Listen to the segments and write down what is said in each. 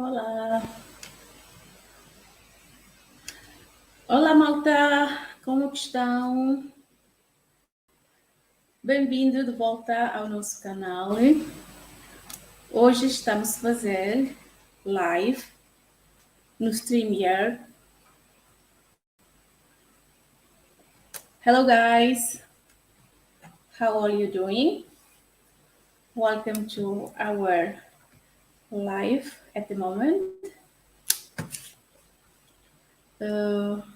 Olá! Olá, malta! Como que estão? Bem-vindo de volta ao nosso canal. Hoje estamos a fazer live no StreamYard. Hello, guys! How are you doing? Welcome to our live at the moment.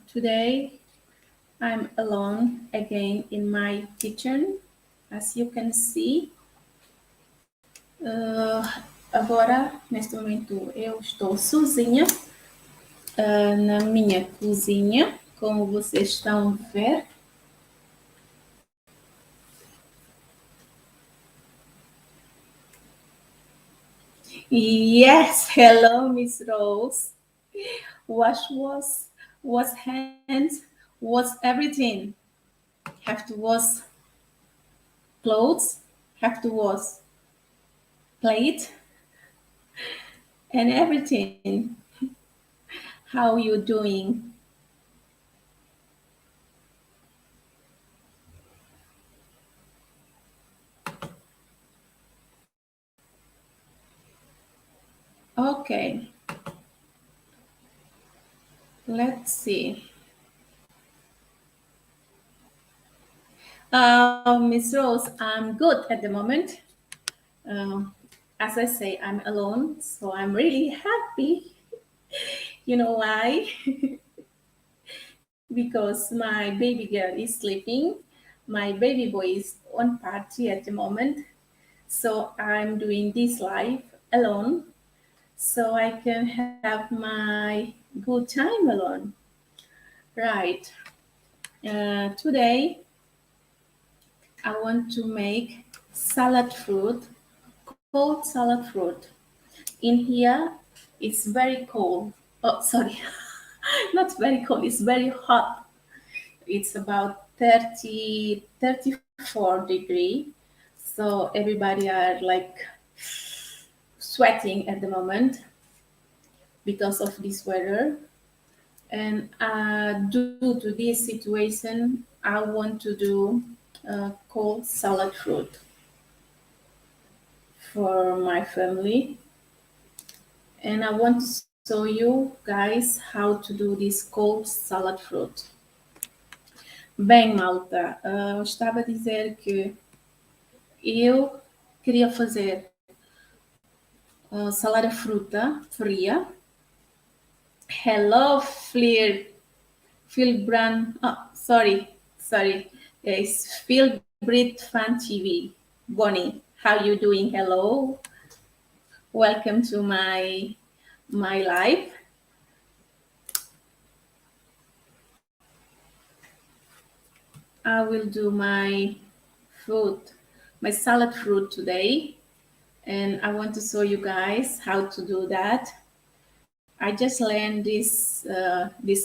Today, I'm alone again in my kitchen, as you can see. Agora, neste momento, eu estou sozinha na minha cozinha, como vocês estão a ver. Yes, hello, Miss Rose. Wash hands, wash everything. Have to wash clothes, have to wash plate and everything. How you doing? Okay. Let's see. Miss Rose, I'm good at the moment. As I say, I'm alone, so I'm really happy. You know why? Because my baby girl is sleeping, my baby boy is on party at the moment, so I'm doing this live alone, so I can have my good time alone. Right. Today, I want to make salad fruit, cold salad fruit. In here, it's very cold. Oh, sorry. Not very cold, it's very hot. It's about 30, 34 degree. So everybody are like sweating at the moment because of this weather. And due to this situation, I want to do cold salad fruit for my family. And I want to show you guys how to do this cold salad fruit. Bem, malta, estava a dizer que eu queria fazer salada fruta fria. Hello, Fil Brit. Oh, sorry. It's Fil Brit Fan TV. Bonnie, how you doing? Hello. Welcome to my live. I will do my salad fruit today, and I want to show you guys how to do that. I just learned this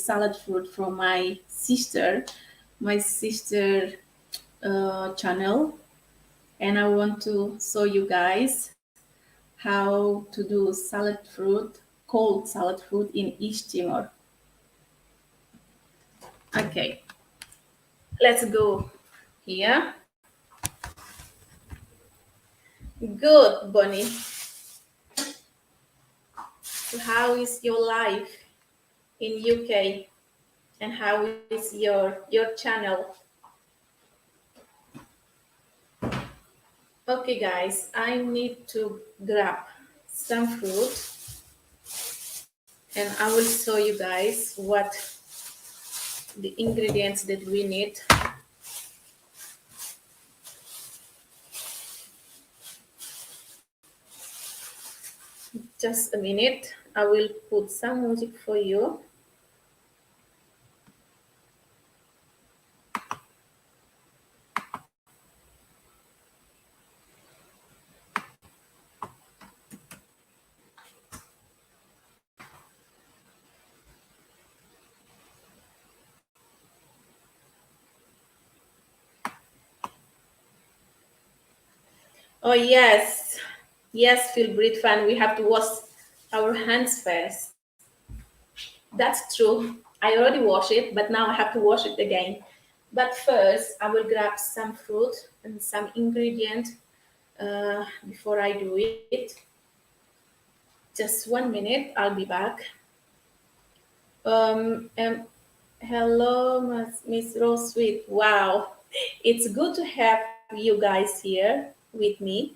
salad fruit from my sister channel, and I want to show you guys how to do cold salad fruit in East Timor. Okay, let's go here. Good, Bonnie. How is your life in UK, and how is your channel? Okay, guys, I need to grab some fruit, and I will show you guys what the ingredients that we need. Just a minute, I will put some music for you. Oh yes, Fil Brit fan. We have to wash our hands first. That's true. I already washed it, but now I have to wash it again. But first, I will grab some fruit and some ingredient before I do it. Just 1 minute, I'll be back. Um, um, Hello, Miss Rose Sweet. Wow, it's good to have you guys here with me.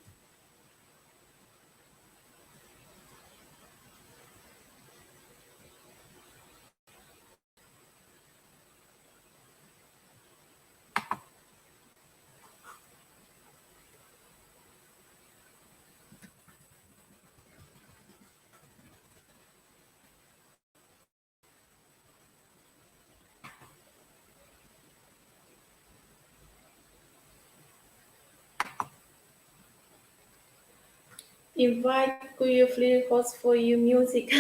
Invite Kuya Flea host for you music.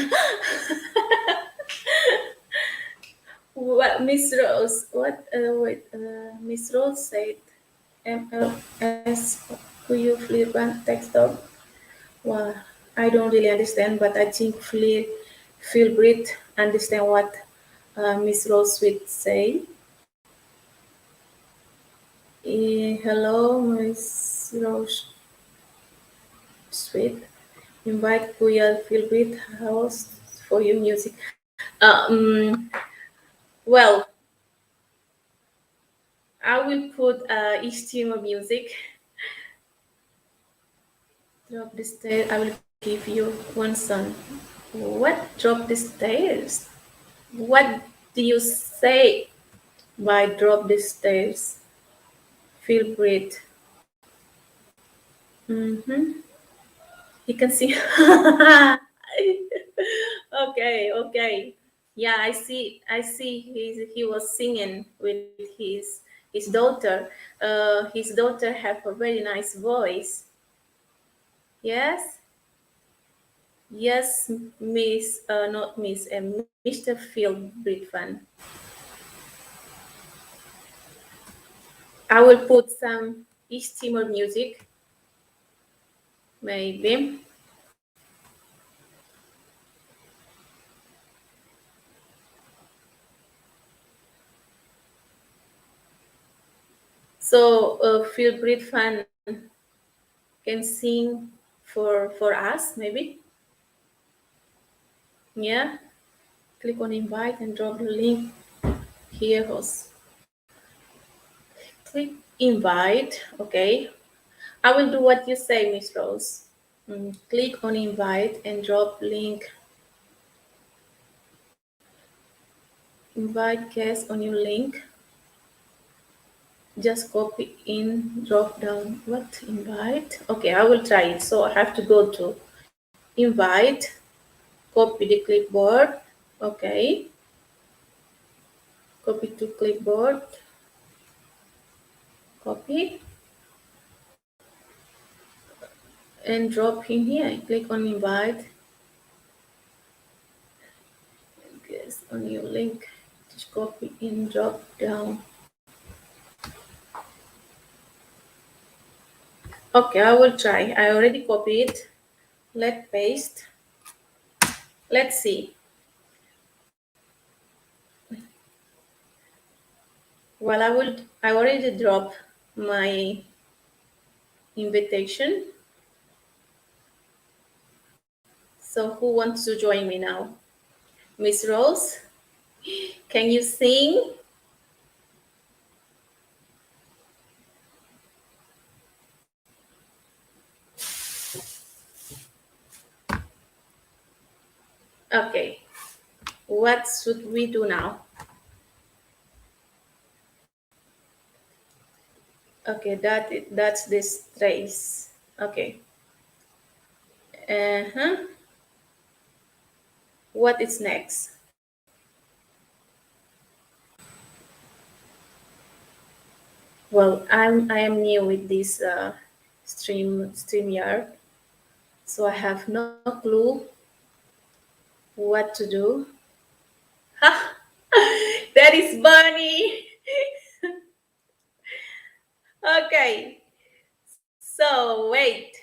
What Miss Rose? What? Wait. Miss Rose said MLS Kuya Flea text dog. Well, I don't really understand, but I think Fil Brit understand what Miss Rose would say. Hello, Miss Rose Sweet. Invite Kuya Fil Brit host for your music. Well, I will put each team of music. Drop the stairs. I will give you one song. What? Drop the stairs? What do you say by drop the stairs? Feel great. Mm-hmm. You can see. Okay, okay. Yeah, I see. He was singing with his daughter. His daughter have a very nice voice. Yes, yes, Miss. Not Miss. Mr. Phil Britvan. I will put some East Timor music, maybe. So Phil Britvan can sing for us, maybe. Yeah. Click on invite and drop the link here. Host. Click invite. Okay. I will do what you say, Miss Rose. Click on invite and drop link. Invite guest on your link. Just copy in, drop down. What invite? Okay, I will try it. So I have to go to invite, copy the clipboard. Okay, copy to clipboard, copy and drop in here. Click on invite. Guest on your link. Just copy in, drop down. Okay, I will try. I already copied. Let's paste. Let's see. Well, I already dropped my invitation. So who wants to join me now? Miss Rose, can you sing? Okay. What should we do now? Okay, that's this trace. Okay. Uh-huh. What is next? Well, I am new with this StreamYard, so I have no clue what to do. Ha! That is Bunny. Okay. So wait.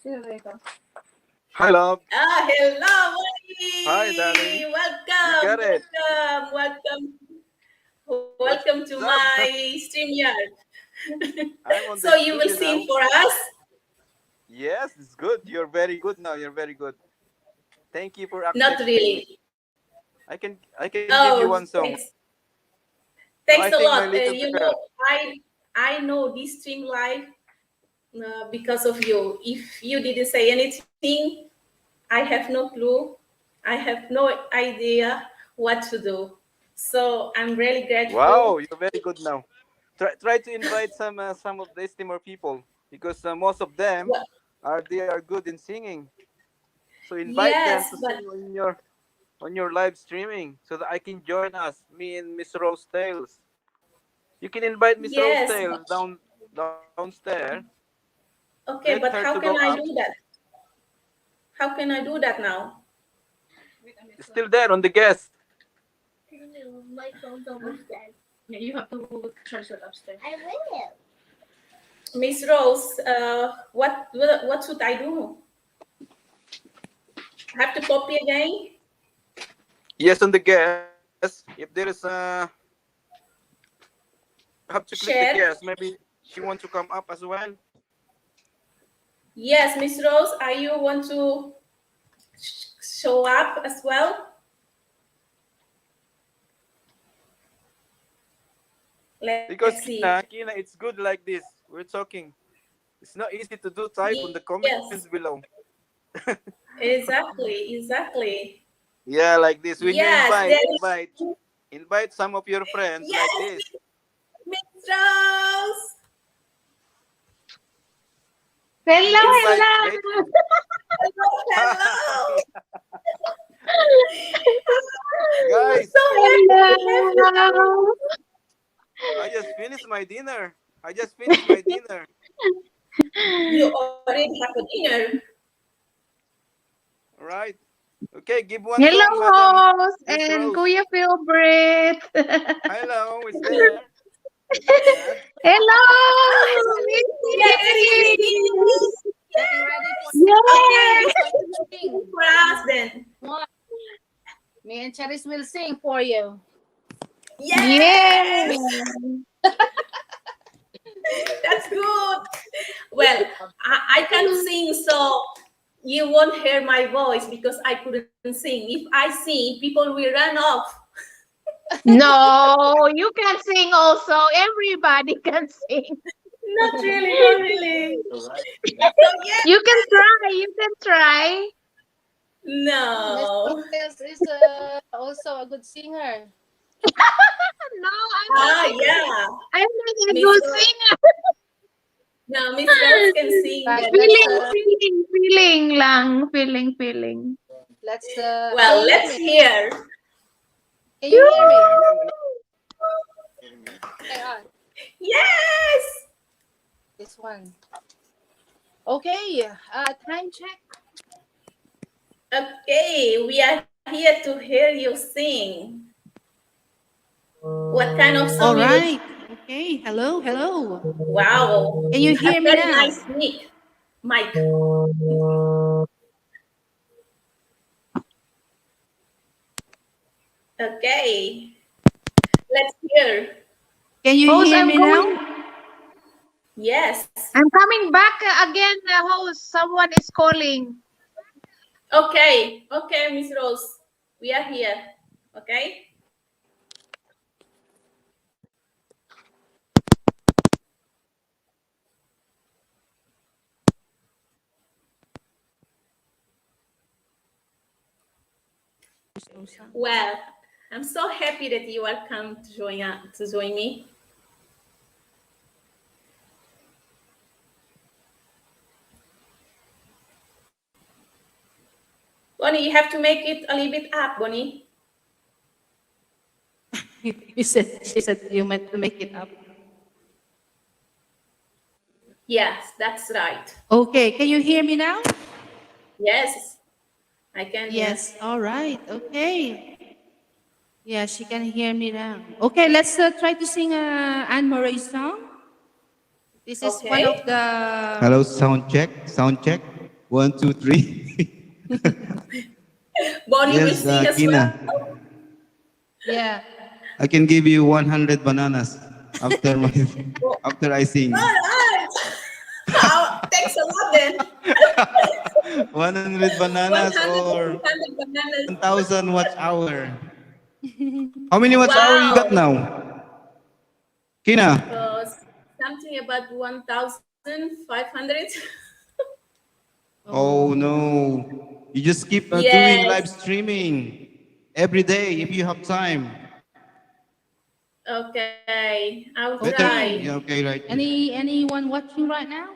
Here we go. Hi, love. Hello, Hi, darling. Bonnie. You got Welcome, it. What's welcome to up? my StreamYard. I'm on the So you will studio sing now. for us? Yes, it's good. You're very good now. You're very good. Thank you for Not accepting me. really. I can give you one Oh, song. No, I thanks a think my lot. little girl. I know this stream live because of you. If you didn't say anything, I have no clue. I have no idea what to do. So I'm really Wow, grateful. you're very good now. Try to invite some of the Estimor people because most of them Well, are good in singing. So invite them yes, to but sing on your live streaming so that I can join us. Me and Miss Rose Tales. You can invite Miss Rose yes, Tales downstairs. Let okay, her but to how go can up. I do that? How can I do that now? It's still there on the guest. My phone's almost dead. Yeah, you have to charge it upstairs. I will. Miss Rose, what should I do? I have to copy again? Yes, on the guest. If there is have to click the guest. Share? Maybe she wants to come up as well. Yes, Miss Rose, are you want to show up as well? Let's Because see. Kina, it's good like this. We're talking. It's not easy to do type on the comments Yes, below. exactly. Yeah, like this. When you Yes, there is. invite some of your friends like Yes, this. Miss Rose. Hello, Invite hello. Betty. Hello, hello. I'm Guys, so happy to have you. Hello. I just finished my dinner. I just finished my dinner. You already have a dinner. Right. Okay, give one Hello, song, Madam Rose Miss and Rose. Kuya Fil Brit. Hello, it's there. Hello. Oh, yeah, Missy. Getting ready for okay, Yes. sing. for us then. What? Me and Charis will sing for you. Yes, Yes. that's good. Well, I can't sing, so you won't hear my voice because I couldn't sing. If I sing, people will run off. No, you can sing also. Everybody can sing. Not really, not really. All right. So yeah, You can try. You can try. Miss no. Rose is also a good singer. No, Yeah. I'm not a Miss good Rose. singer. No, Miss Rose can sing But better. Feeling lang. Feeling. can Well, you hear let's me? hear. Can you hear me? Me. Okay, on. Yes. This one. Okay, time check. Okay, we are here to hear you sing. What kind of song All you will? right. Okay. Hello. Wow, Can you you have hear me very now? nice mic. Okay, let's hear. Can you Host, hear me now? Yes. I'm coming back again, host. Someone is calling. Okay, Miss Rose, we are here. Okay. Well, I'm so happy that you are come to join me. Bonnie, you have to make it a little bit up, Bonnie. She said you meant to make it up. Yes, that's right. Okay. Can you hear me now? Yes, I can hear. Yes. All right. Okay. Yeah, she can hear me now. Okay, let's try to sing Anne Murray's song. This is one of Okay. the Hello, sound check, sound check. 1, 2, 3. Bonnie will Yes, sing as Kina. well. Yeah. I can give you 100 bananas after my Oh, after I sing. all right. Thanks a lot then. 100 bananas 100 or or 200 bananas. 1,000 watch hour. How many watch hour you got Wow. now? Kina? Uh, Something about 1,500. Oh Oh. no. You just keep doing Yes. live streaming every day if you have time. Okay. I'll Better. try. Yeah, Okay. okay, right. Anyone watching right now?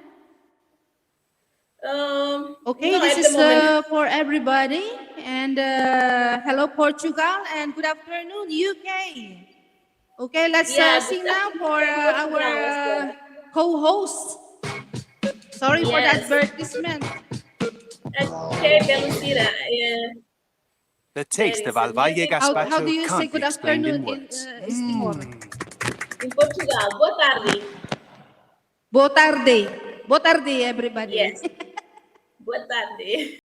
Okay, No, this at the is moment. for everybody. And hello, Portugal, and good afternoon, UK. Okay, let's Yeah, good sing now for afternoon, our Portugal as well. co-host. Sorry for the Yes. advertisement. Okay, Belusira. Yeah, The there taste of is a Alvalle music for How do gazpacho you say can't be good explained in afternoon in words. Timor? in Portugal. Boa tarde. Boa tarde. Boa tarde, everybody. Yes, boa tarde.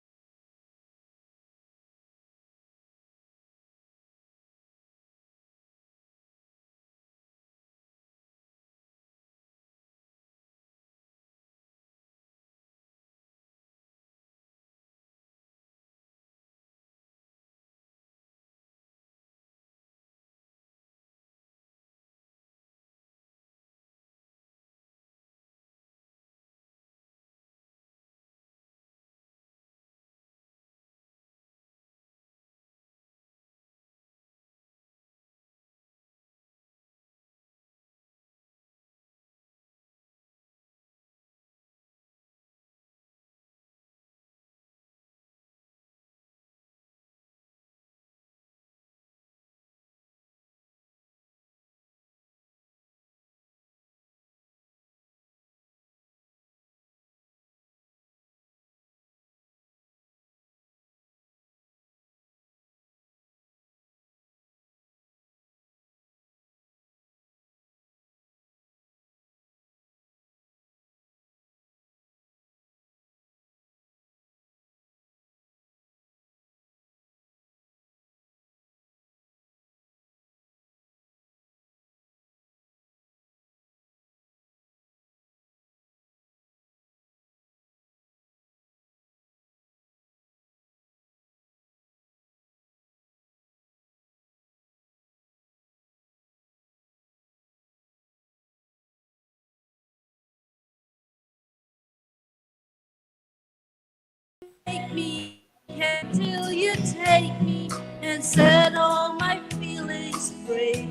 Take me until you take me and set all my feelings free.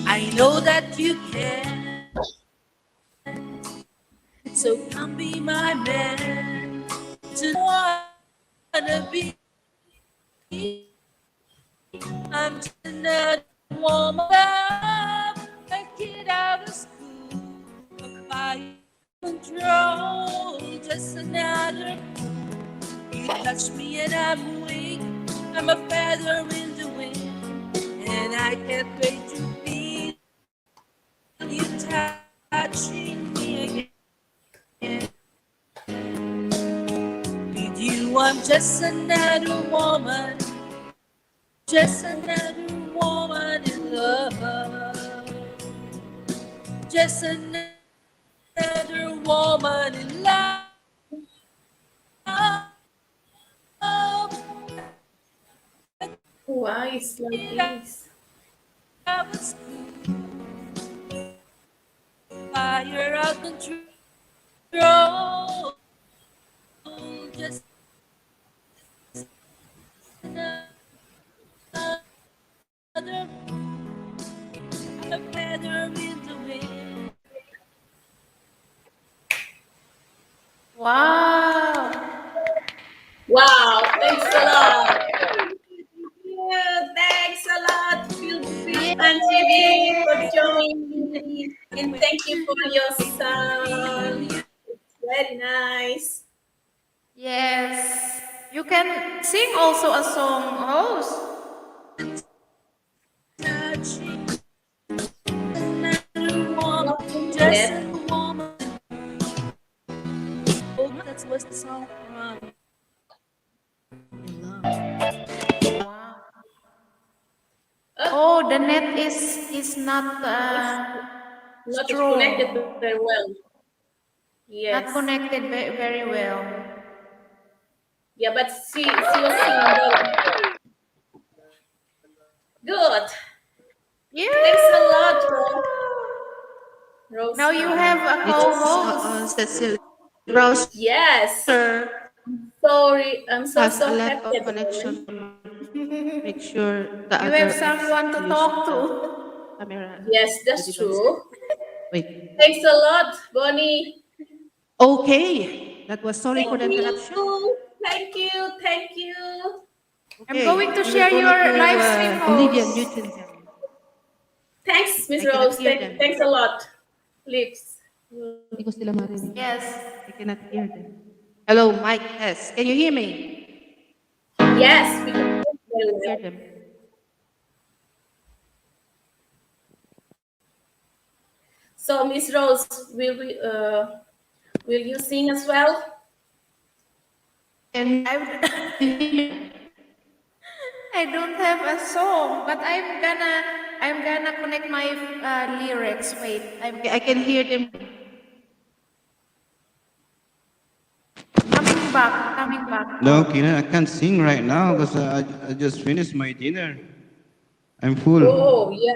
I know that you can, so come be my man. To wanna be, I'm just another woman. A kid out of school, a quiet control, just another. You touch me and I'm weak. I'm a feather in the wind, and I can't wait to feel you touching me again. With you, I'm just another woman, just another woman in love, just another woman in love. Why it's like this? I was fire out control, just another feather in the wind. Wow. Wow, thanks a lot. Yeah, thanks a lot, Fil Brit and TV, for joining me. And thank you for your song. It's very nice. Yes. You can sing also a song, host. Touching another woman, Not singing just yet. a woman. Oh, that was the song from Oh, the net is not Not connected strong, very well. not Yes. connected very well. Yeah, but she was singing well. Good. Yeah. Thanks a lot, Rose. Now you have a Rose. co-host. Cecil. Browser Yes. has Sorry, I'm so a lot happy of at the moment. connection. Make sure the You other have someone to talk to. camera, Yes, the that's device. true. Wait. Thanks a lot, Bonnie. Okay. That was sorry for Thank the interruption. you. Thank you. Thank you. Okay. I'm going to We will share go your to live stream Olivia host. Newton-John. Thanks, Miss I cannot Rose. hear them Thanks a lot. Liefs. Hindi ko sila marinig. Yes. I cannot hear them. Hello, Mike. Yes. Can you hear me? Yes, we can hear very Hear well. them. So, Miss Rose, will you sing as well? And I don't have a song, but I'm gonna connect my lyrics. Wait, I can hear them. coming back, coming back. No, Kina, I can't sing right now because I just finished my dinner. I'm full. Oh, yeah.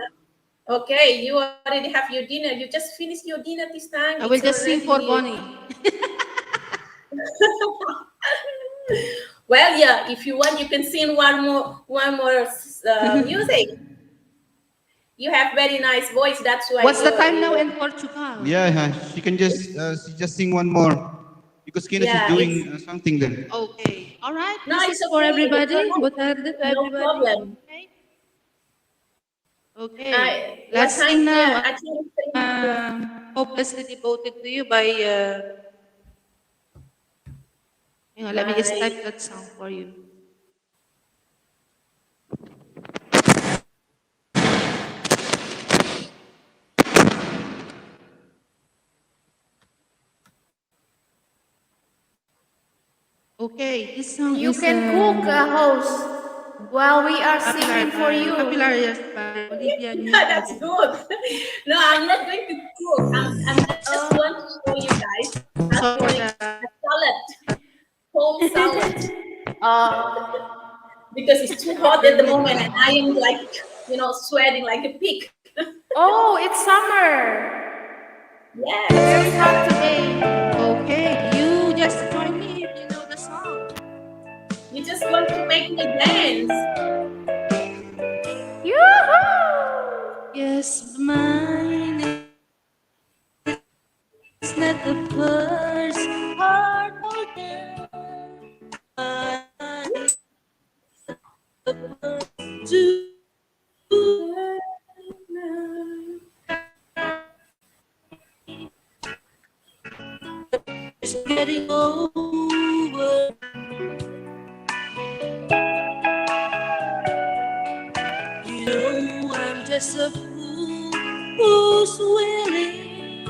Okay, you already have your dinner. You just finished your dinner this time. I will It's just sing for already. Bonnie. Well, yeah. If you want, you can sing one more music. You have very nice voice. That's why. What's the time now you in Portugal? Yeah, she just sing one more because Kina she's yeah. It's doing something there. Okay. All right. no, This it's is for okay. It's everybody. all right. Boa tarde to No everybody. problem. Okay. Okay. What Let's sing time? Yeah, now. I think. Hopelessly devoted to you by. Hang on, let me just Bye. type that song for you. Okay, this song You is can cook a host while we are popular singing for by you. Olivia Yeah, that's Newton. good. No, I'm not going to cook. I'm just want to show you guys how Sorry to for make the. a salad, whole salad, Uh, because it's too hot at the moment, and I am like, sweating like a pig. oh, it's summer. Very Yes, hot today. Okay, you just join me if you know the song. you just want to make me dance. Yoo-hoo! Yes, mine is not the first heart organ. Mine is the first to is getting over. You know I'm just a fool who's willing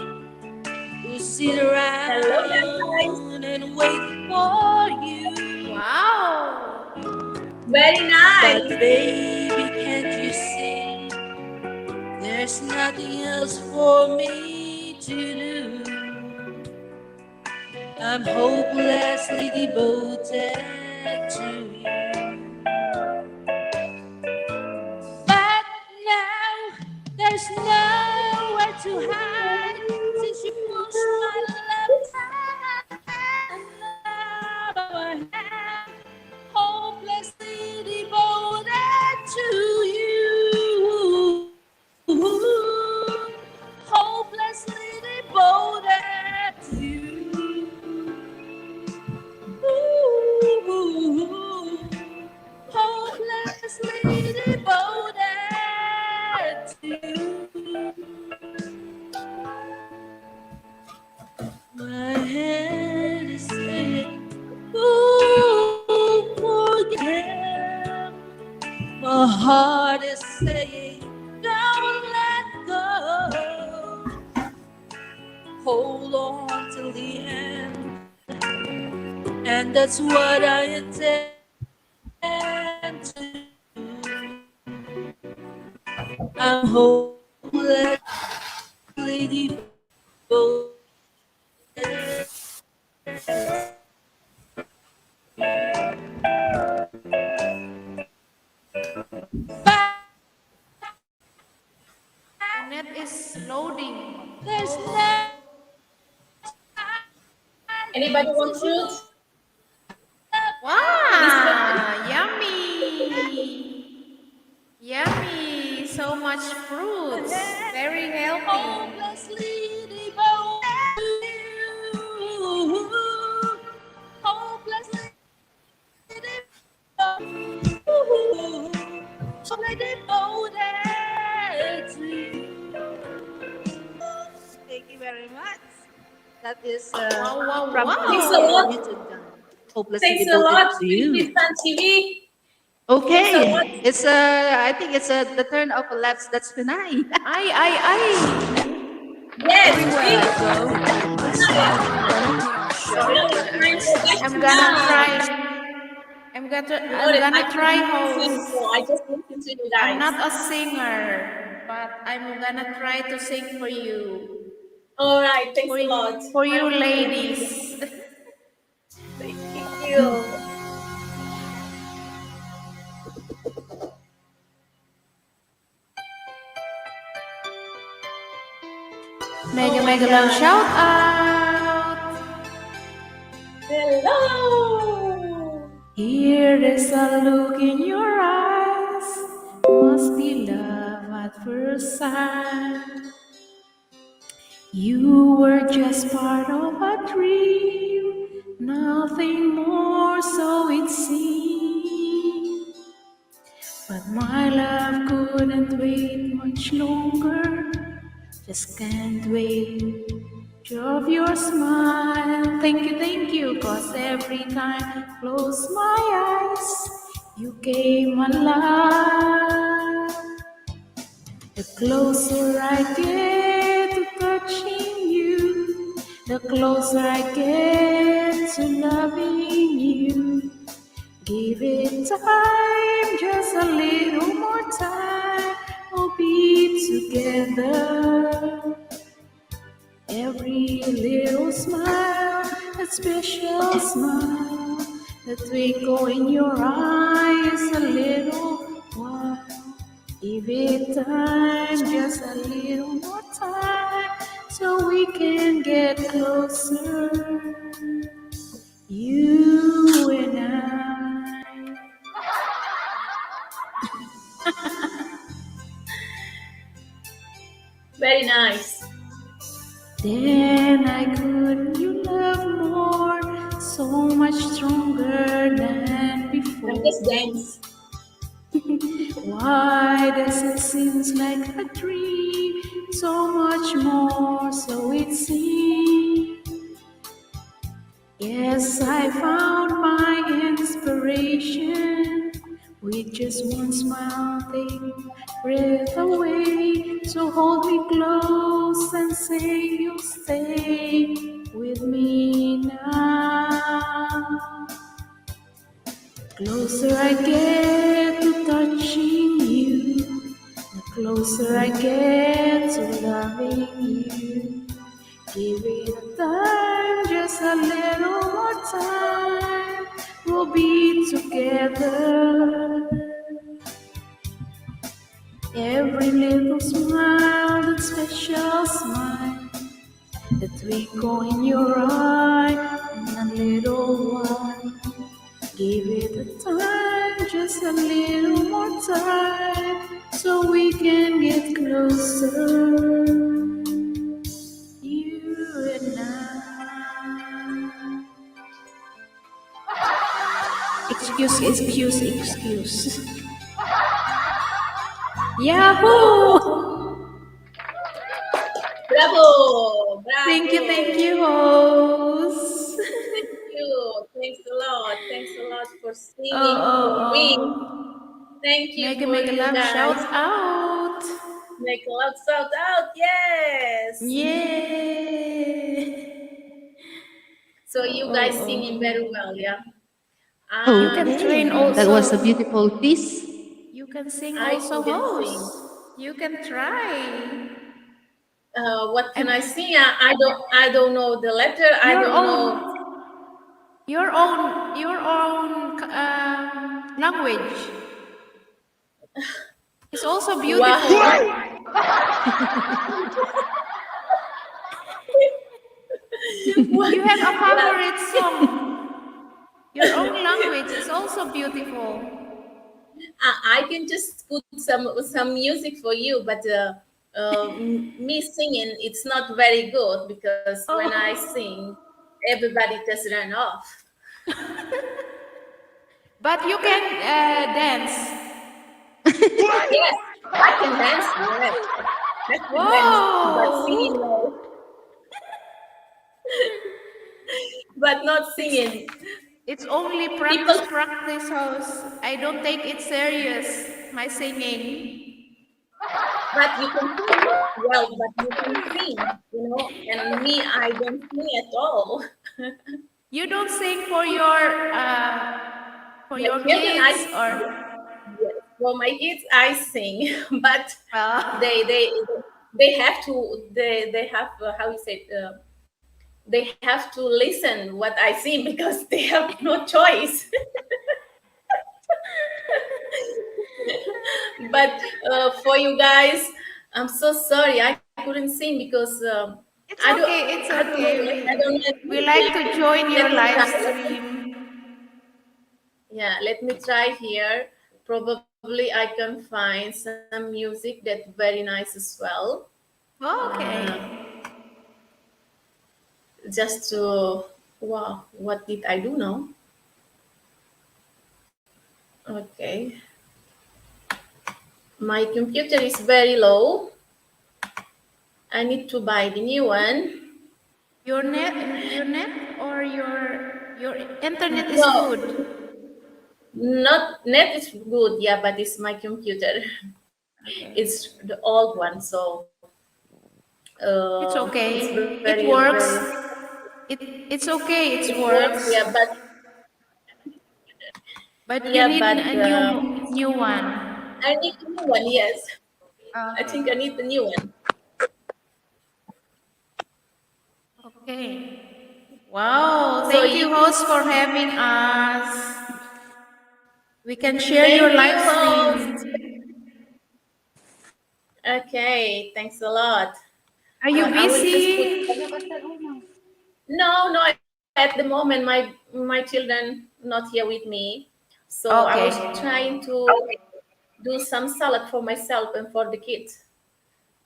to sit Hello, guys. around and wait for you. Wow. Very But nice. baby, can't you see there's nothing else for me to do? I'm hopelessly devoted to you. But now there's nowhere to hide since you pushed my love out of my hand. Hopelessly devoted to you. Hopelessly devoted to you. Hopelessly devoted to you. My head is saying, ooh, forget him. My heart is saying, don't let go. Hold on till the end. And that's what I intend to do. I'm hopelessly devoted. But The net is loading. there's no Anybody want fruit? Please let me. Wow, yummy. Yummy. So much fruits. Very healthy. hopelessly devoted to you. Hopelessly devoted. Hopelessly devoted to you. Thank you very much. That is Wow, wow, from Thanks a lot. wow. YouTube channel. Hopelessly Thanks a devoted lot, to you. Filipinan TV. Thanks a Okay, lot. it's I think it's the turn of Let's Pinay. Ay. Yes, Doing we. well, so So now it's time for back I'm to gonna now. try. You know I'm that I gonna try can't sing, host. so I just listen to you I'm guys. not a singer, but I'm gonna try to sing for you. All right, thanks a lot. For you ladies. Thank you. Mega love shout out. Hello. Here is a look in your eyes. Must be love at first sight. You were just part of a dream, nothing more, so it seemed. But my love couldn't wait much longer. Just can't wait of your smile. Thank you, cause every time I close my eyes, you came alive. The closer I get to touching you, the closer I get to loving you. Give it time, just a little more time, we'll be together. Every little smile, a special smile, the twinkle in your eyes, a little while. Give it time, just a little more time, so we can get closer, you and I. Very nice. Then I couldn't you love more, so much stronger than I'm before. just dance. Why does it seem like a dream? So much more, so it seems. Yes, I found my inspiration with just one smile, take breath away. So hold me close and say you'll stay with me now. Closer I get to touching you, the closer I get to loving you. Give it a time, just a little more time, we'll be together. Every little smile, that special smile, the twinkle in your eye, and a little while. Give it a time, just a little more time, so we can get closer, you and I. Excuse. Yahoo! Bravo. Bravo. Thank you, host. Thank you. Thanks a lot. Thanks a lot for singing Oh. for me. Thank you for Mega you love guys. shout out. Make a loud shout out. Yes. Yay! So you guys singing very well, yeah. You can train okay, that was a also. beautiful piece. You can sing I also, couldn't sing. host. You can try. What can And I sing? I don't know the letter. I your don't know. own, your own language is also Wow. beautiful. You have a Well, favorite song. Your own language is also beautiful. I can just put some music for you, but me singing it's not very good because when I Oh, sing, everybody just run off. but you can dance. Yes, I can dance. Yes, I can dance, but singing Whoa! no, but not singing. It's only People, practice, house. I don't take it serious, my singing. but you can sing well, but you can sing, and me, I don't sing at all. You don't sing for My your children, kids or yes, for my kids, I sing, but they uh, they they have to they have how you say it, they have to listen what I sing because they have no choice. But for you guys, I'm so sorry I couldn't sing because it's okay, it's I don't know okay. I don't know We like to join let your me live try. stream. Yeah, let me try here. Probably I can find some music that's very nice as well. Uh, Okay. just to wow, what did I do now? Okay, my computer is very low. I need to buy the new one. Your net or your internet is No, good. not net is good, yeah, but it's my computer. Okay. It's the old one, so It's it's okay. very It very. works. It's okay. It It works, works. yeah, But you yeah, need but a new one. I need a new one. Yes, I think I Okay. need the new one. Okay. Wow. So Thank you, you, host, for having us. We can share your thank you, live host. stream. Okay, thanks a lot. Are you I will just put. busy? No, at the moment, my children not here with me, so I was Okay. trying to do some salad for myself and for the kids.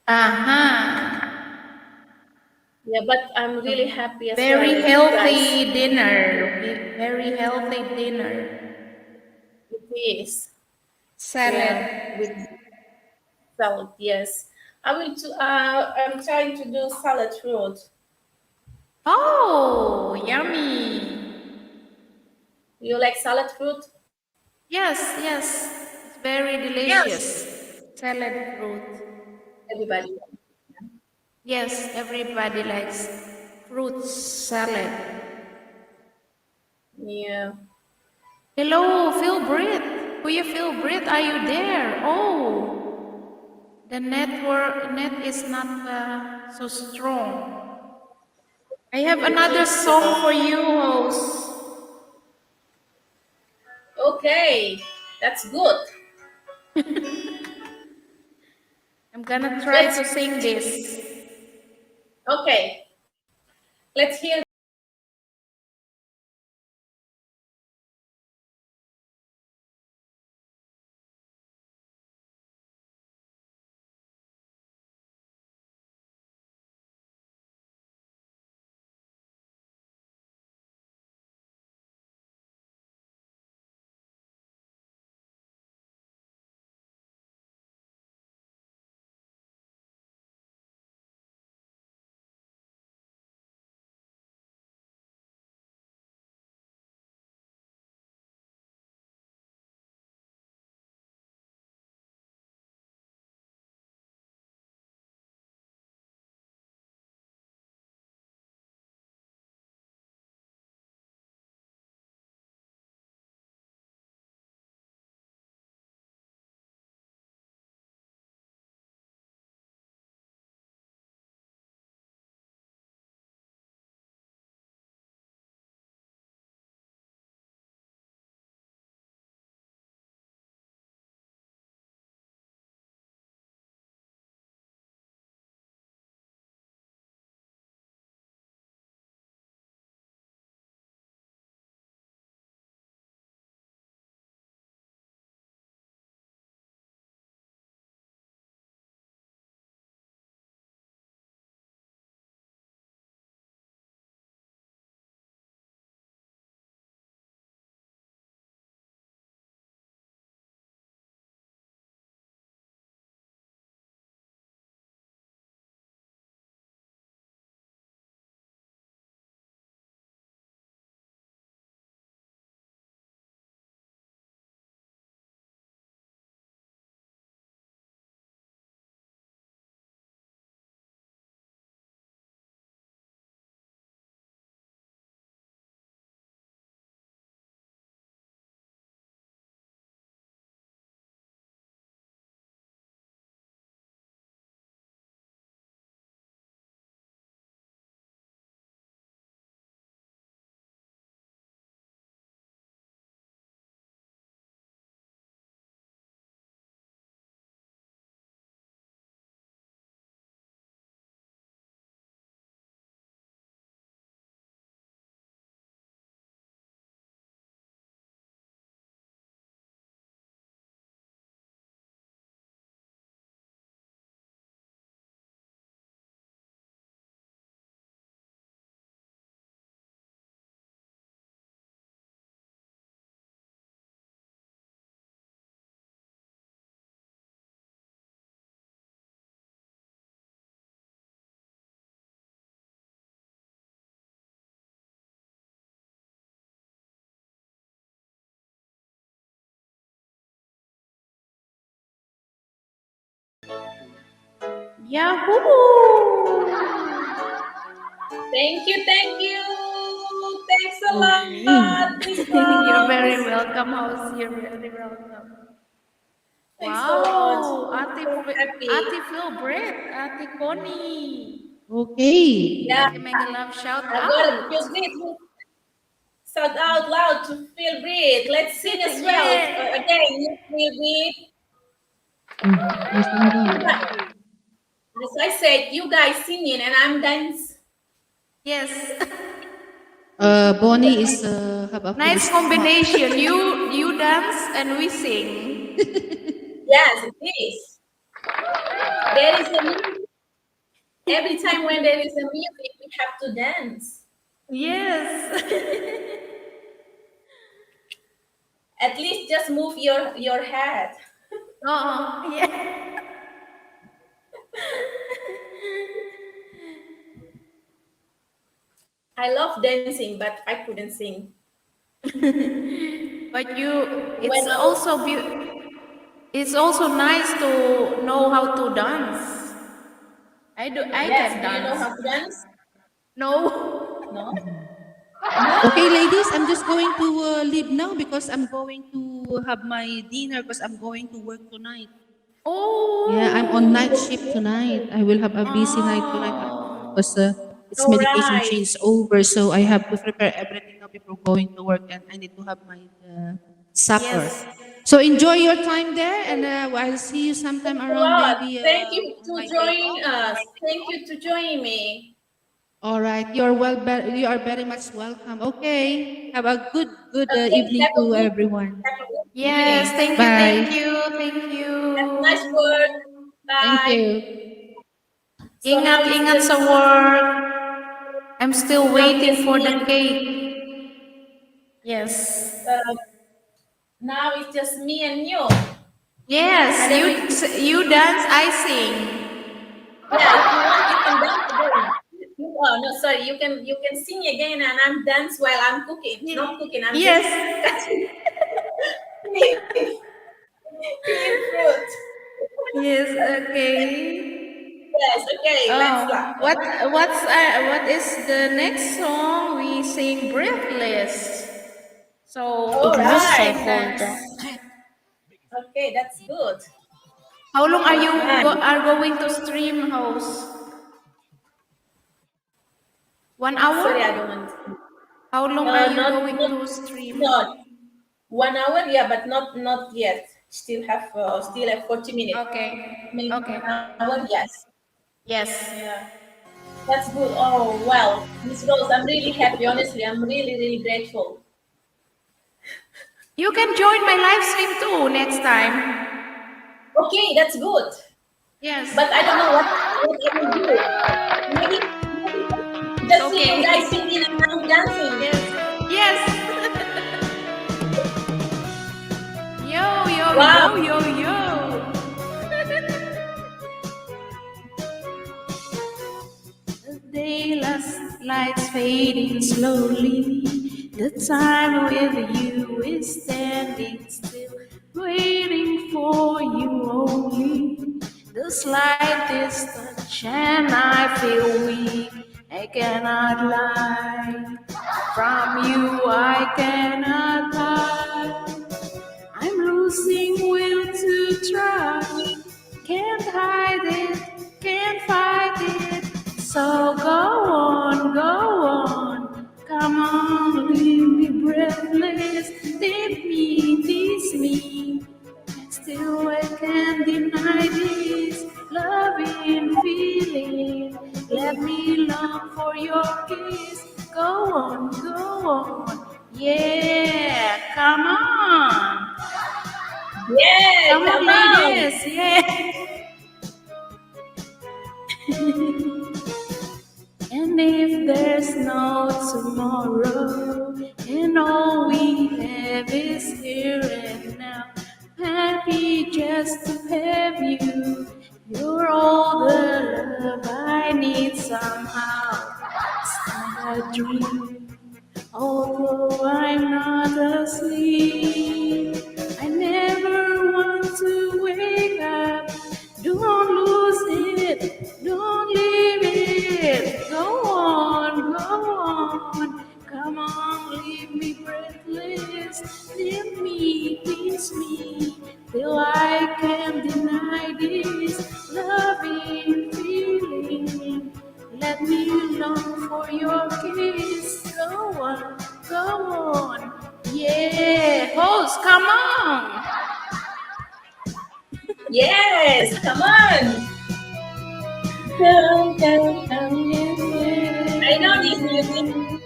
Uh-huh. Yeah, but I'm A really happy as well very with you guys. healthy dinner. Very healthy dinner. It is. Yeah, Salad. with salad. Yes, I will. I'm trying to do salad fruit. Oh, yummy. You like salad fruit? Yes, yes. It's very delicious. Salad fruit. Everybody. Yes, everybody likes fruit salad. Yeah. Hello, Phil Brit. Who you Phil Brit? Are you there? Oh, the net is not so strong. I have It another is. song for you, host. Okay, that's good. I'm gonna try Let's. to sing this. Okay, let's hear Yahoo! Thank you, thank you. Thanks a lot, Miss You're very Rose. welcome, host. You're very welcome. Thanks a lot. Wow, So happy. Ate Fil Brit, Ate Connie. Okay. Yeah, Mega mega love shout I got it. out. Feel great. Shout out loud to Fil Brit. Let's sing as well. Yeah. Again, Fil Brit. Basta na daw. As I said, you guys singing and I'm dance. Yes. Bonnie is have a full Nice stomach. combination. You dance and we sing. Yes, it is. There is a music. Every time when there is a music, we have to dance. Yes. At least just move your head. Oh, yeah. I love dancing, but I couldn't sing. But When I was it's also nice to know how to dance. I yes, can do you know dance. how to dance? No. No, Okay, no. ladies, I'm just going to leave now because I'm going to have my dinner because I'm going to work tonight. Yeah, I'm on night shift Oh. tonight. I will have a busy night tonight Oh. because it's All medication right. change over, so I have to prepare everything now before going to work, and I need to have my supper. Yes. So enjoy your time there, and I'll see you sometime Thanks a around lot. maybe Thank you on to my day join off. us. Thank you to join me. All right, you are very much welcome. Okay, have a good Okay, evening to everyone. have a good Yes, evening. thank you, thank Bye. you, thank Have a nice you. work. Thank Bye. you. So now it's Ingat just sa work. I'm still now it's waiting just for me the and cake. Yes. uh, now it's just me and you. I Yes, don't know if you, you dance, I sing. yeah, if you want, you can dance again. Oh no, sorry. You can sing again, and I'm dance while I'm cooking. Not cooking. I'm just Yes. cutting, peeling, peeling fruit. Yes, okay. Yes. Okay. Let's Oh, start. what is the next song? We sing Breathless. So All host right. can dance. Okay, that's good. How long are That's you nice. are going to stream, host? 1 hour? Sorry, I don't understand. How long are you Not going not to stream? not 1 hour. Yeah, but not yet. Still have 40 minutes. Okay. Maybe Okay. 1 hour. Yes. Yes. Yeah. That's good. Oh well, Miss Rose, I'm really happy. Honestly, I'm really grateful. You can join my live stream too next time. Okay, that's good. Yes. But I don't know what I will do. Maybe just see you guys Okay. singing and I'm dancing. Yes. Yes. Yo, yo, Wow. yo, yo, yo. The daylight's fading slowly. The time with you is standing still, waiting for you only. The slightest touch and I feel weak. I cannot lie. From you I cannot hide. I'm losing will to try. Can't hide it, can't fight it. So go on, come on, leave me breathless. Leave me, tease me. Still I can't deny this loving feeling. Let me long for your kiss. Go on, yeah, come on. Yeah, Come on, come on. ladies. Yeah. And if there's no tomorrow, and all we have is here and now, happy just to have you. You're all the love I need somehow. It's not a dream, although I'm not asleep. I never want to wake up. Don't lose it. till I can't deny this loving feeling. Let me long for your kiss. Go on, go on. Yeah, host, come on. Yes, come on. Come, come, come. I know this music.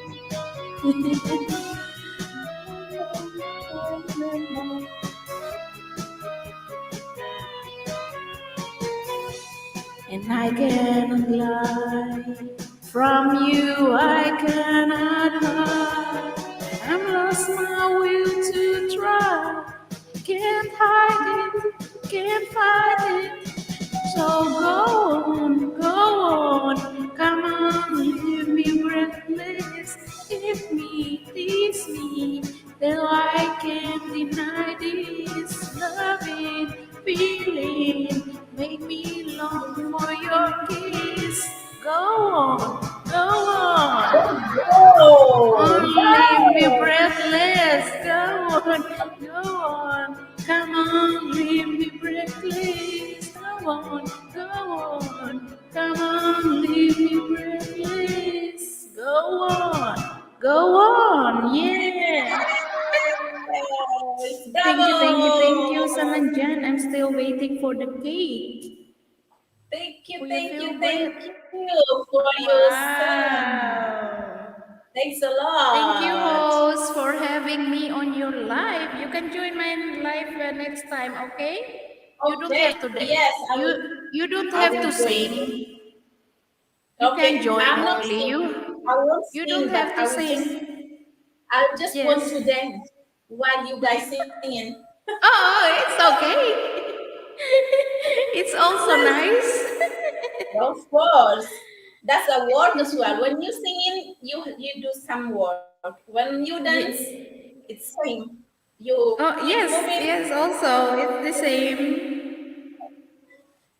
And I cannot lie from you, I cannot hide. I'm lost my will to try. Can't hide it, can't fight it. So go on, come on, leave me breathless. Give me, tease me, till I can't deny this loving feeling. Make me long for your kiss. Go on, go on. Oh, Leave me breathless. Go on. Come on, leave me breathless. Go on, come on, leave me breathless. Go on, yeah. yes. Thank you, Bravo. Sananjan. I'm still waiting for the cake. Thank you, For your thank you, favorite. thank you for your son. Wow. Thanks a Thank you, lot. host, for having me on your live. You can join my live next time, okay? You don't Okay, have to yes, I will. you don't I have will to join. sing. You can Okay, join I'm not only. sing. I won't You don't sing, but have to sing. I just want Yes. to dance while you guys singing. Oh, it's okay. It's also nice. Of course, that's a work as well. When you singing, you do some work. When you dance, Ye- it's same. You Oh, keep moving. yes, also. It's the same.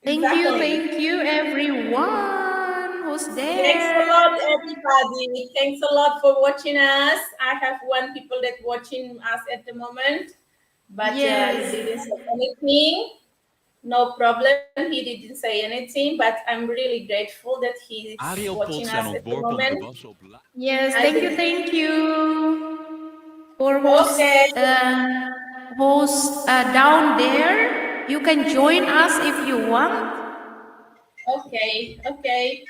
Exactly. Thank you, everyone who's Thanks a lot, there. everybody. Thanks a lot for watching us. I have one people that watching us at the moment, but he Yes. didn't say anything. No problem. He didn't say anything, but I'm really grateful that he's watching us at the moment. Yes, I think. thank you for Okay. host down there. You can join us if you want. Okay. Okay.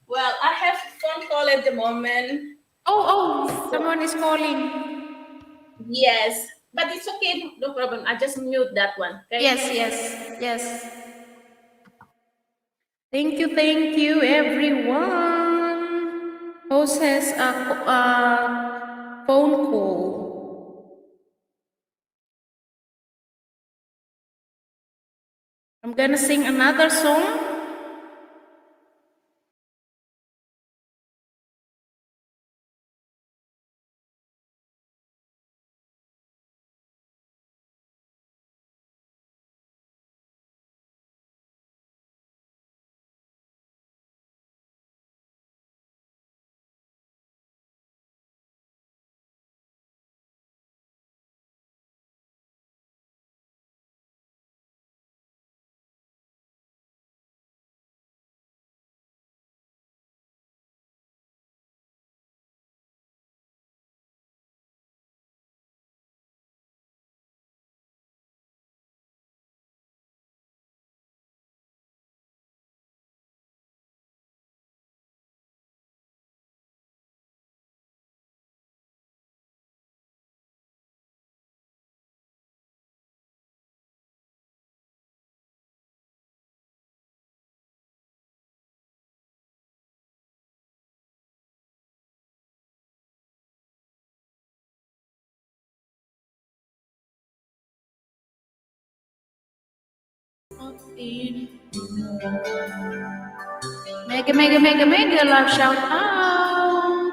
Well, I have a phone call at the moment. So Someone is calling. yes, but it's okay. No problem. I just mute that one. Okay. Yes. Thank you, everyone. Host has a phone call. I'm gonna sing another song. Mega love shout out.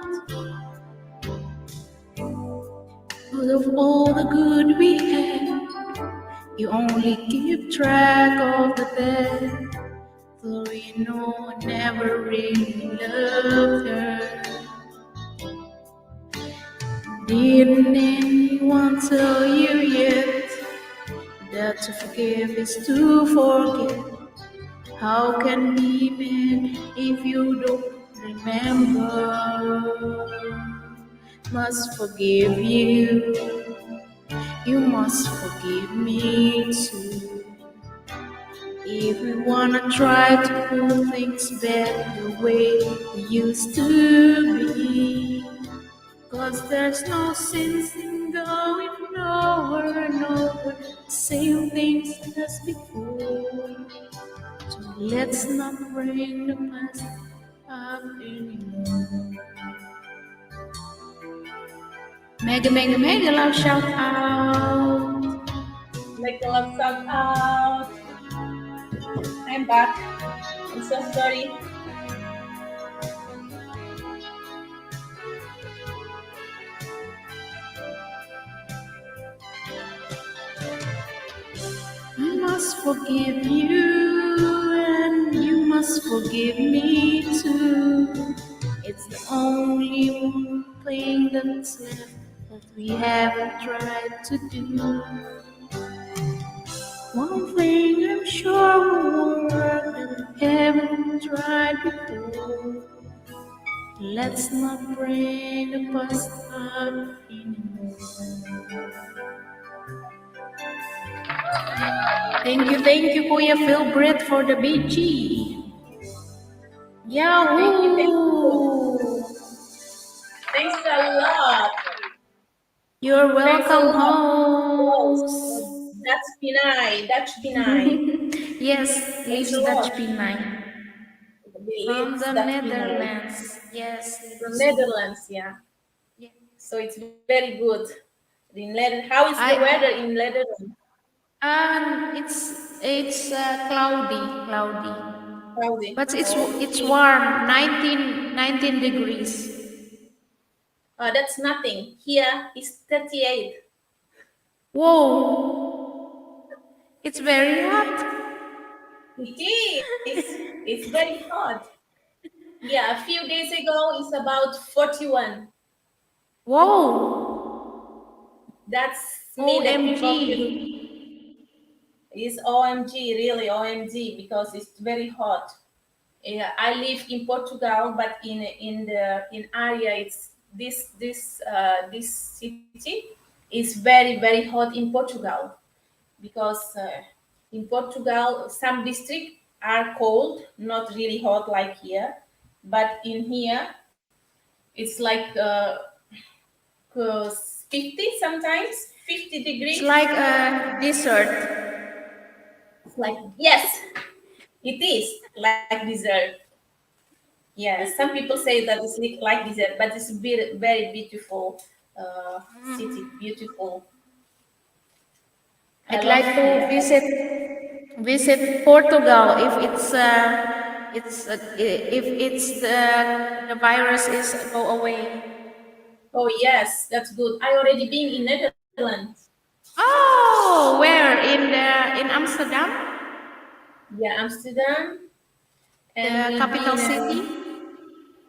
Out of all the good we have, you only keep track of the bad. Though you know I never really loved her. Didn't anyone tell you yet that to forgive is to forget. How can be mad if you don't remember? Must forgive you, you must forgive me too. If we wanna try to do things back the way we used to be, 'cause there's no sense in going over and over the same things as before. So let's not bring the past up anymore. Mega, mega, mega love shout out. Make a love shout out. I'm back. I'm so sorry. I must forgive you, and you must forgive me too. It's the only one thing that's left that we haven't tried to do. One thing I'm sure will work that we haven't tried before. Let's not bring the past up anymore. Thank you, Kuya Fil Brit for the BG. Thank you, thank Yahoo! you. Thanks a lot. You're Thanks a welcome, lot. host. That's Pinay. That's Pinay. Yes, Thanks Liefs a Dutch lot. Pinai. From Liefs, the that's Pinay. Netherlands. Yes, From Liefs. Netherlands, yeah. Yeah. So it's very good. In Netherlands, how is the weather I in Netherlands? it's cloudy, Cloudy. but it's Okay. warm. 19 degrees. That's nothing. Here is 38. Whoa, it's very hot. It is. It's very hot. Yeah, a few days ago it's about 41. Whoa, That's mean that people feel OMG. it's OMG, really OMG, because it's very hot. Yeah, I live in Portugal, but in area it's this city is very hot in Portugal because in Portugal some districts are cold, not really hot like here, but in here it's like 50 sometimes 50 It's degrees. like a dessert. It's like yes, it is like dessert. Yeah, some people say that it's like dessert, but it's very beautiful city. Beautiful. I I'd love like to here. visit Portugal if it's the virus is go away. Oh yes, that's good. I already been in Netherlands. Oh, where in Amsterdam, Yeah, Amsterdam, and the we've capital been.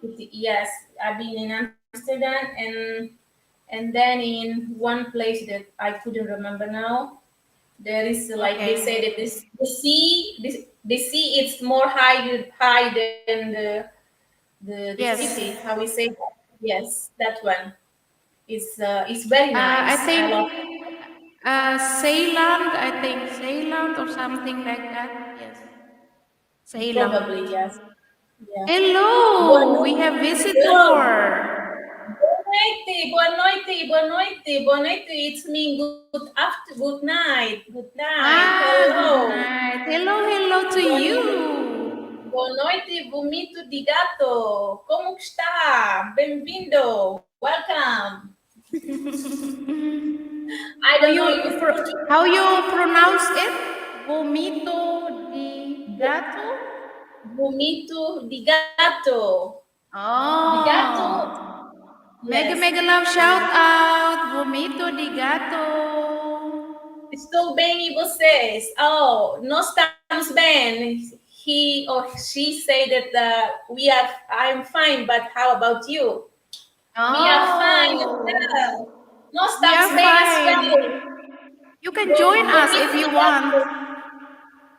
city? Yes, I've been in Amsterdam and then in one place that I couldn't remember now. There is like they say that Okay. this the sea it's more high than the city. Yes. How we say that? Yes, that one. It's very I nice. I think love Ceylan. I think Ceylan or something like that. Yes, probably Ceylan. yes. Yeah. Boa Hello, we noite. have Hello. visitor. Boa noite. Boa noite. Boa noite. Boa noite. It's me. Good after. Good night. Good night. Good Hello. night. Hello to Boa you. Boa noite, vomito di gato. Como que está? Bem-vindo. Welcome. I How don't know if you it's Portuguese. how you pronounce it? Vomito di gato? Vomito di gato. Di gato. Oh, Yes. mega love shout out. Vomito di gato. Estou bem e vocês? Oh, nós estamos bem. He or she say that I'm fine, but how about you? We are fine as Oh, well. Nós we are estamos bem as fine. well. You can join us if you want. Has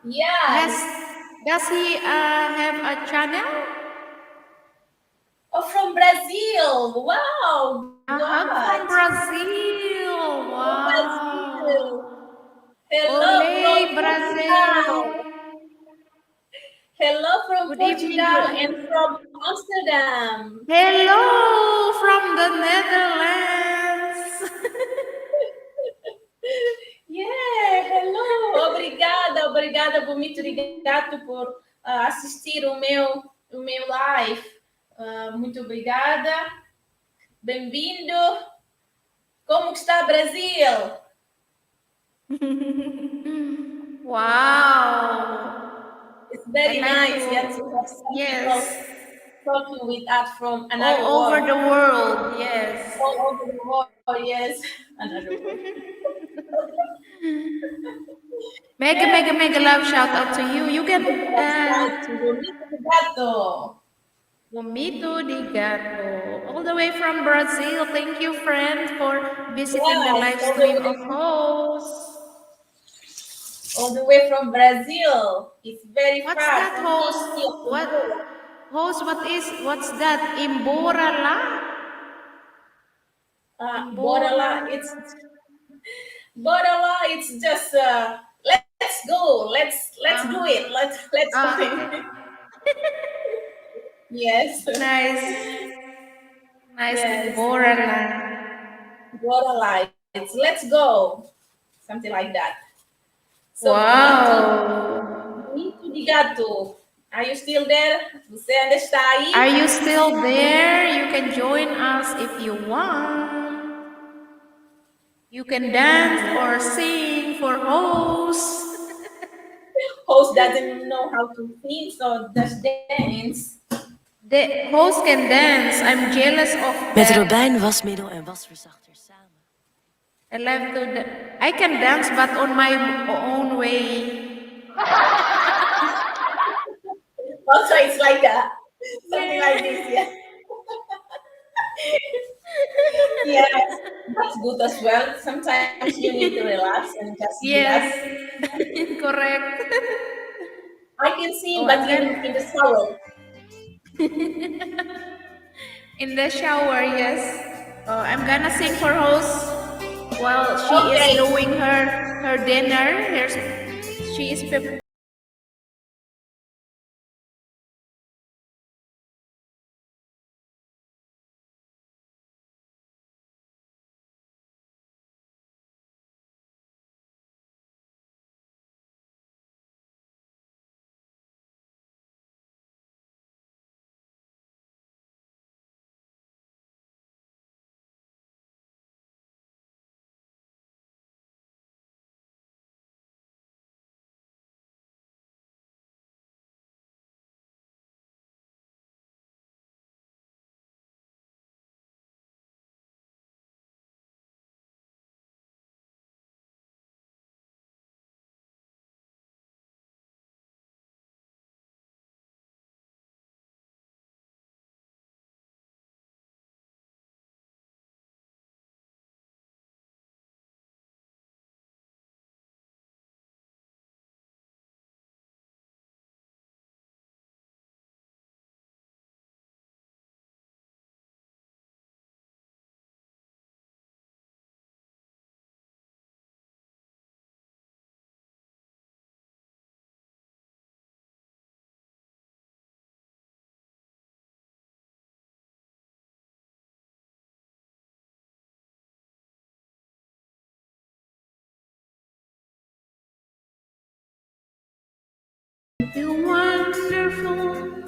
Yes. does he have a channel? Oh, from Brazil. Wow, A hug God. from Brazil. From Brazil. Wow. Hello from Ole Brazil. Portugal. Hello from Good evening. Portugal and from Amsterdam. Hello from the Netherlands. Yeah, hello. Obrigada, obrigada, muito obrigado por assistir o meu live. Muito obrigada. Bem-vindo. Como que está Brasil? Wow. It's I very like nice, yeah, to to, have some people yes, talking with us from another all over world. the world, yes. All over the world, yes. Another world. Mega, mega, mega love shout out to you. You can, Shout to Bonito de Gato. Vomito di gato, all the way from Brazil. Thank you, friend, for visiting the Yes, live stream of host. all the way from Brazil. It's very What's far that, from host? here, from What? Europe. Host, what's that? Imborala? Borala, Imborala? it's just let's go. Let's do Uh, it. Let's okay. find. Yes. Nice. Nice Yes. Imborala. Borala. Let's go. Something like that. So Wow. bonito de gato. Are you still there? Você ainda está Are aí? you still there? You can join us if you want. You can dance or sing for host. Host doesn't know how to sing, so just dance. The host can dance. I'm jealous of Met that. robijn, wasmiddel en wasverzachter samen. I love to. I can dance, but on my own way. Also, it's like that. Something Yeah. like this, yeah. Yes, that's good as well. Sometimes you need to relax and just relax. Yes. Correct. I can sing, Oh, but I'm in the gonna shower. in the shower. Yes. Oh, I'm gonna sing for host while she is Okay. doing her dinner. She is preparing. Feel wonderful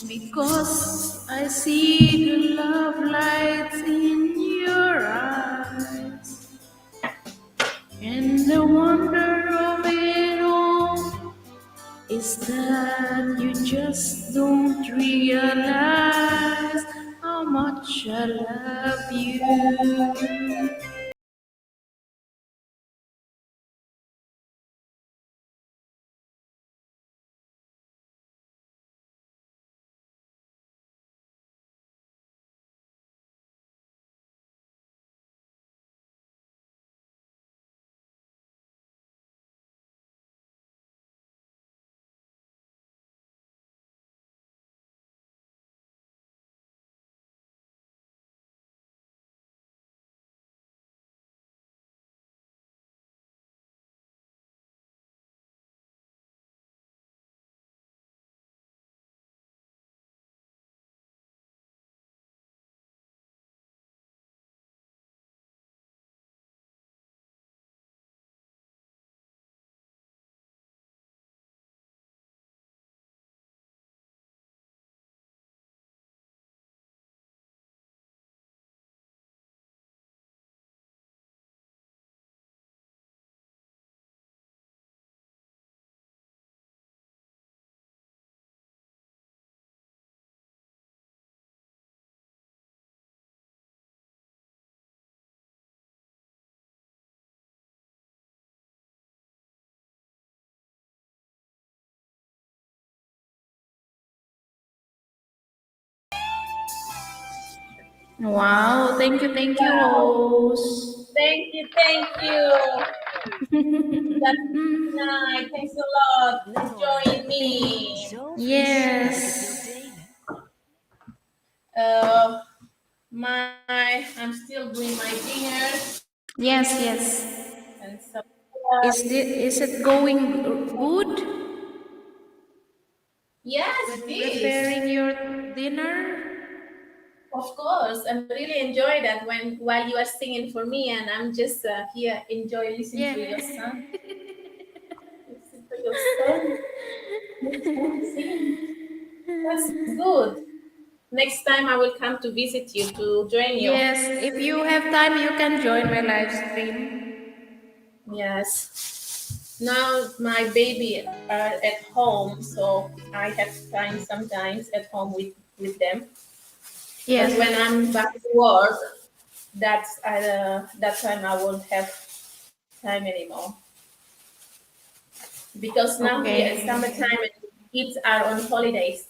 because I see the love lights in your eyes, and the wonder of it all is that you just don't realize how much I love you. Wow, thank you, Rose. Thank you, thank you. That's nice. Thanks a lot for joining me. Zo fris dat ik het wil Yes, delen. Uh, I'm still doing my dinner yes, yes. and some. Is it going good Yes, when it is. preparing your dinner? Of course, I really enjoy that when while you are singing for me, and I'm just here enjoy listening Yeah. to your son. Listen to your son. Your son sing. That's good. Next time I will come to visit you to join you. Yes, if you have time, you can join my live stream. Yes. Now my baby are at home, so I have time sometimes at home with them. But Yes. when I'm back to work, that time I won't have time anymore because now here it's Okay. summertime and kids are on holidays.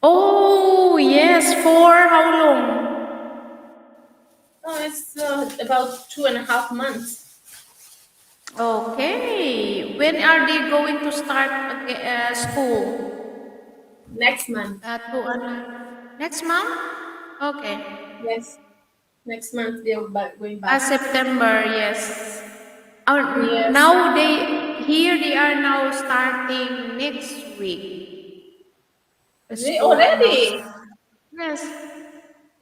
Oh, yes. For how long? Oh, it's about 2.5 months. Okay. When are they going to start school? Next month. Next month? Okay. Yes, next month they're going back. September, yes. Yes. Now they are now starting next week. The school announced. Already. Yes,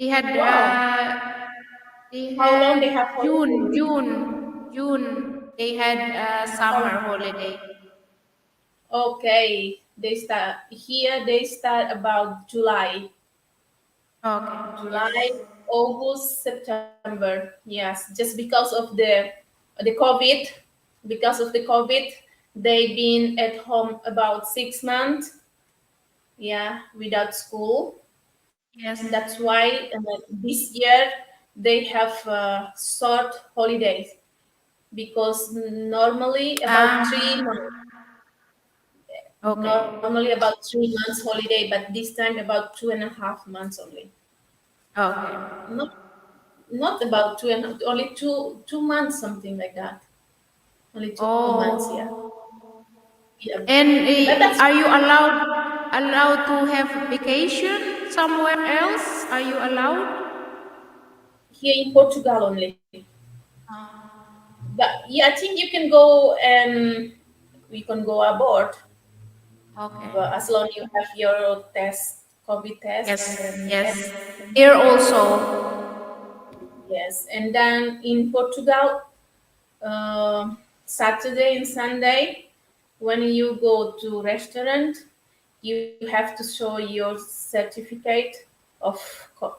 they had Wow. they How long they had have holiday? June. They had summer How, holiday. okay. They start here. They start about July. Okay. July, Yes. August, September. Yes, just because of the COVID. Because of the COVID, they've been at home about 6 months. Yeah, without school. Yes. That's why this year they have short holidays because normally about Ah. 3 months. Okay. Normally about 3 months holiday, but this time about 2.5 months only. Okay. Not not about only 2 months, something like that. Only 2 months, yeah. Oh. Yeah. And But that's are you allowed to have vacation somewhere else? Are you allowed? here in Portugal only. Ah, But yeah, I think you can go and we can go abroad, okay. but as long you have your test, COVID test, Yes, and yes. everything. Here also. Yes, and then in Portugal, Saturday and Sunday, when you go to restaurant, you have to show your certificate of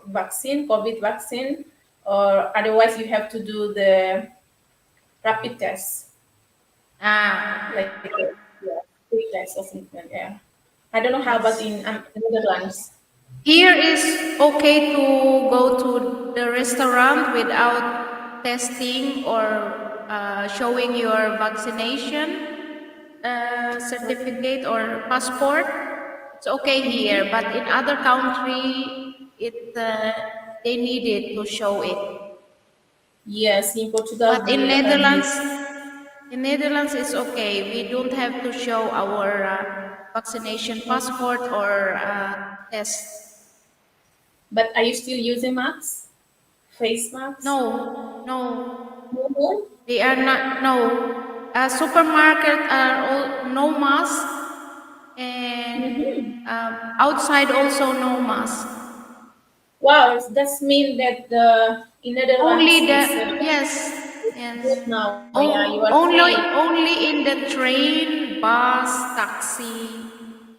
vaccine, COVID vaccine, or otherwise you have to do the rapid test, Ah, like yeah, quick test or something. Yeah, I don't know how about yes. in Netherlands. Here is okay to go to the restaurant without testing or showing your vaccination certificate or passport. It's okay here, but in other country, they need it to show it. Yes, in Portugal But they need. in Netherlands, it's okay. We don't have to show our vaccination passport or test. But are you still using masks? Face masks? No, no, No more? they are not. No, supermarket are all no mask, and outside also no mask. Wow, that's mean that the in Netherlands Only is the yes, good yes. now. Yeah, you are free. Only in the train, bus, taxi,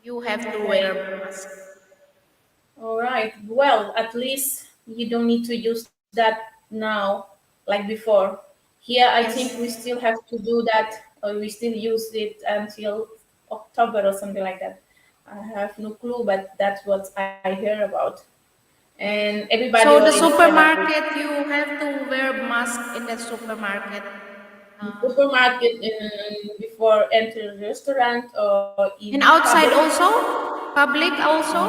you have to Okay. wear mask. All right. Well, at least you don't need to use that now like before. Here, I think we Yes. still have to do that, or we still use it until October or something like that. I have no clue, but that's what I hear about. And Yes. everybody So the already celebrate. supermarket, you have to wear mask in the supermarket. Uh, Supermarket before enter restaurant or in and outside public. also, public also.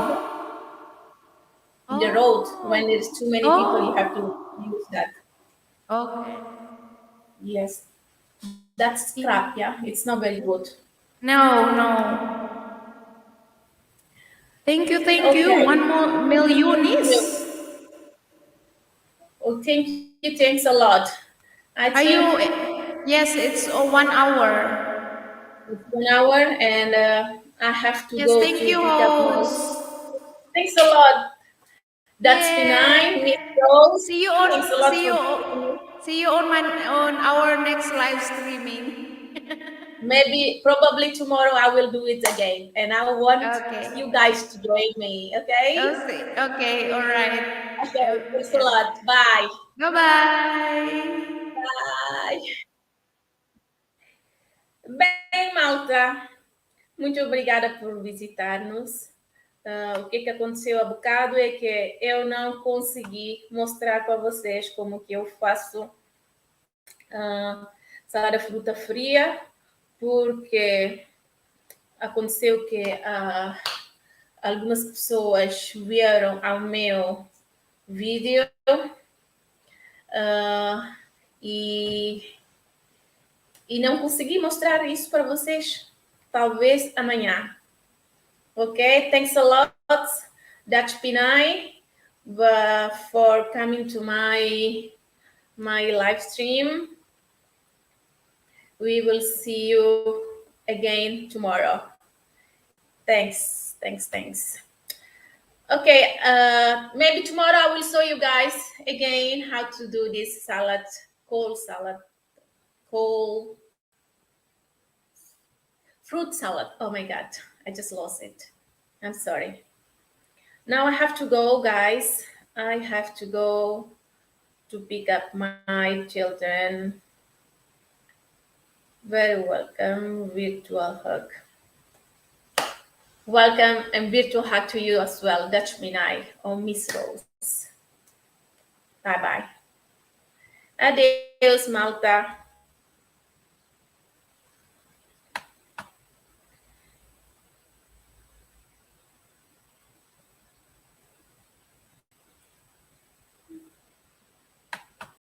in the road. Oh. When there's too many people, you have to Oh. use that. Okay. Yes, that's crap. Yeah, it's not very good. No, no. Thank you, thank you. Okay. 1 million You- is. Oh, thank you. Thanks a lot. I Are think you? Yes, it's 1 hour. it's 1 hour, and I have to Yes, go thank to you, pick up my. host. Thanks a lot. That's benign, Miss Yay! Rose. See you Thanks a on lot see for you joining me. see you on our next live streaming. Maybe, probably tomorrow I will do it again, and I want you Okay. guys to join me. Okay? Okay, all right. Okay. Thanks a Yes. lot. Bye. Bye bye. Bye. Bem, malta, muito obrigada por visitar-nos. O que aconteceu há bocado é que eu não consegui mostrar para vocês como que eu faço salada fruta fria, porque aconteceu que algumas pessoas vieram ao meu vídeo e não consegui mostrar isso para vocês. Talvez amanhã. Okay, thanks a lot, ducthpinai, for coming to my live stream. We will see you again tomorrow. Thanks. Okay, maybe tomorrow I will show you guys again how to do this salad, cold fruit salad. Oh my God, I just lost it. I'm sorry. Now I have to go, guys. I have to go to pick up my children. Very welcome, virtual hug. Welcome and virtual hug to you as well, ducthpinai or Miss Rose. Bye bye. Adeus, Malta.